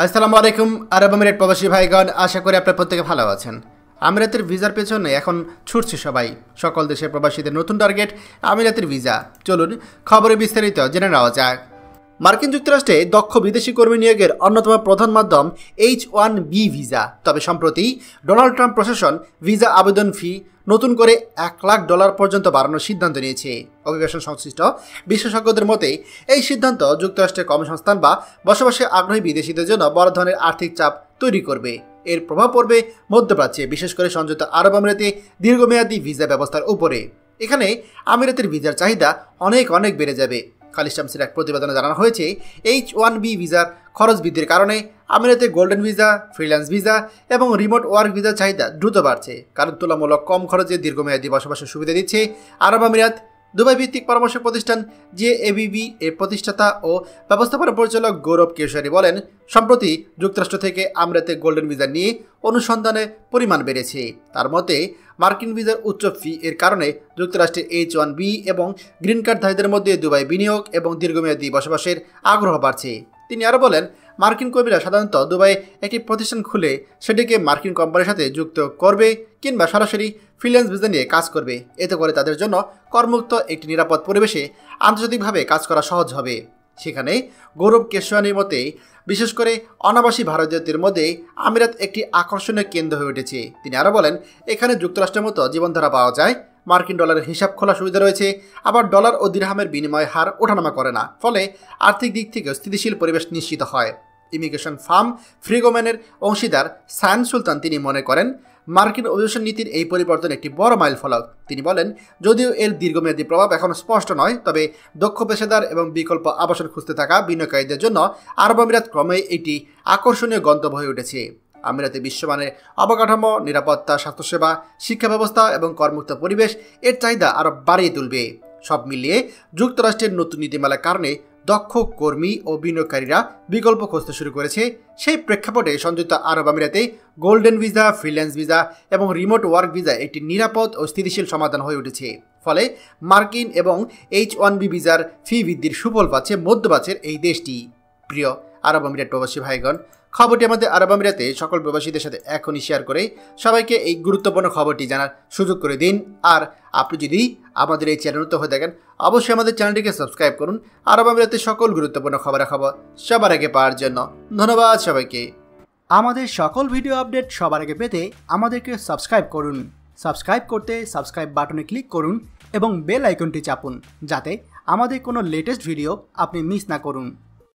আসসালামু আলাইকুম আরব আমিরাত প্রবাসী ভাইগণ, আশা করি আপনারা প্রত্যেকে ভালো আছেন। আমিরাতের ভিসার পেছনে এখন ছুটছে সবাই। সকল দেশের প্রবাসীদের নতুন টার্গেট আমিরাতের ভিসা। চলুন খবরে বিস্তারিত জেনে নেওয়া যাক। মার্কিন যুক্তরাষ্ট্রে দক্ষ বিদেশি কর্মী নিয়োগের অন্যতম প্রধান মাধ্যম H-1B ভিসা। তবে সম্প্রতি ডোনাল্ড ট্রাম্প প্রশাসন ভিসা আবেদন ফি নতুন করে $1 লাখ পর্যন্ত বাড়ানোর সিদ্ধান্ত নিয়েছে। অভিবাসন সংশ্লিষ্ট বিশেষজ্ঞদের মতে এই সিদ্ধান্ত যুক্তরাষ্ট্রের কর্মসংস্থান বা বসবাসে আগ্রহী বিদেশিদের জন্য বড় ধরনের আর্থিক চাপ তৈরি করবে। এর প্রভাব পড়বে মধ্যপ্রাচ্যে, বিশেষ করে সংযুক্ত আরব আমিরাতে দীর্ঘমেয়াদী ভিসা ব্যবস্থার উপরে। এখানে আমিরাতের ভিসার চাহিদা অনেক বেড়ে যাবে। খালিদ শামসের এক প্রতিবেদনে জানানো হয়েছে, H-1B ভিসার খরচ বৃদ্ধির কারণে আমিরাতে গোল্ডেন ভিসা, ফ্রিল্যান্স ভিসা এবং রিমোট ওয়ার্ক ভিসার চাহিদা দ্রুত বাড়ছে। কারণ তুলনামূলক কম খরচে দীর্ঘমেয়াদী বসবাসের সুবিধা দিচ্ছে আরব আমিরাত। দুবাই ভিত্তিক পরামর্শ প্রতিষ্ঠান JABB এর প্রতিষ্ঠাতা ও ব্যবস্থাপনা পরিচালক গৌরব কেশরী বলেন, সম্প্রতি যুক্তরাষ্ট্র থেকে আমিরাতে গোল্ডেন ভিসা নিয়ে অনুসন্ধানের পরিমাণ বেড়েছে। তার মতে মার্কিন ভিসার উচ্চ ফি এর কারণে যুক্তরাষ্ট্রের H-1B এবং গ্রিন কার্ডধারীদের মধ্যে দুবাই বিনিয়োগ এবং দীর্ঘমেয়াদী বসবাসের আগ্রহ বাড়ছে। তিনি আরও বলেন, মার্কিন কর্মীরা সাধারণত দুবাই একটি প্রতিষ্ঠান খুলে সেটিকে মার্কিন কোম্পানির সাথে যুক্ত করবে কিংবা সরাসরি ফ্রিল্যান্স ভিসা নিয়ে কাজ করবে। এতে করে তাদের জন্য কর্মমুক্ত একটি নিরাপদ পরিবেশে আন্তর্জাতিকভাবে কাজ করা সহজ হবে। সেখানে গৌরব কেশওয়ানির মতে বিশেষ করে অনাবাসী ভারতীয়দের মধ্যে আমিরাত একটি আকর্ষণীয় কেন্দ্র হয়ে উঠেছে। তিনি আরও বলেন, এখানে যুক্তরাষ্ট্রের মতো জীবনধারা পাওয়া যায়, মার্কিন ডলারের হিসাব খোলার সুবিধা রয়েছে, আবার ডলার ও দিরহামের বিনিময় হার ওঠানামা করে না, ফলে আর্থিক দিক থেকে স্থিতিশীল পরিবেশ নিশ্চিত হয়। ইমিগ্রেশন ফার্ম ফ্রিগোম্যানের অংশীদার সায়ান সুলতান তিনি মনে করেন, মার্কিন অভিবাসন নীতির এই পরিবর্তন একটি বড় মাইল ফলক। তিনি বলেন, যদিও এর দীর্ঘমেয়াদী প্রভাব এখনও স্পষ্ট নয়, তবে দক্ষ পেশাদার এবং বিকল্প আবাসন খুঁজতে থাকা বিনিয়োগকারীদের জন্য আরব আমিরাত ক্রমেই একটি আকর্ষণীয় গন্তব্য হয়ে উঠেছে। আমিরাতে বিশ্বমানের অবকাঠামো, নিরাপত্তা, স্বাস্থ্যসেবা, শিক্ষা ব্যবস্থা এবং কর্মমুক্ত পরিবেশ এর চাহিদা আরও বাড়িয়ে তুলবে। সব মিলিয়ে যুক্তরাষ্ট্রের নতুন নীতিমালার কারণে দক্ষ কর্মী ও বিনিয়োগকারীরা বিকল্প খুঁজতে শুরু করেছে। সেই প্রেক্ষাপটে সংযুক্ত আরব আমিরাতে গোল্ডেন ভিসা, ফ্রিল্যান্স ভিসা এবং রিমোট ওয়ার্ক ভিসা একটি নিরাপদ ও স্থিতিশীল সমাধান হয়ে উঠেছে। ফলে মার্কিন এবং H-1B ভিসার ফি বৃদ্ধির সুফল পাচ্ছে মধ্যপ্রাচ্যের এই দেশটি। প্রিয় আরব আমিরাত প্রবাসী ভাইগণ, খবরটি আমাদের আরব আমিরাতে সকল প্রবাসীদের সাথে এখনই শেয়ার করে সবাইকে এই গুরুত্বপূর্ণ খবরটি জানার সুযোগ করে দিন। আর আপনি যদি আমাদের এই চ্যানেল নতুন হয়ে থাকেন, অবশ্যই আমাদের চ্যানেলটিকে সাবস্ক্রাইব করুন আরব আমিরাতের সকল গুরুত্বপূর্ণ খবর সবার আগে পাওয়ার জন্য। ধন্যবাদ সবাইকে। আমাদের সকল ভিডিও আপডেট সবার আগে পেতে আমাদেরকে সাবস্ক্রাইব করুন। সাবস্ক্রাইব করতে সাবস্ক্রাইব বাটনে ক্লিক করুন এবং বেল আইকনটি চাপুন, যাতে আমাদের কোনো লেটেস্ট ভিডিও আপনি মিস না করুন।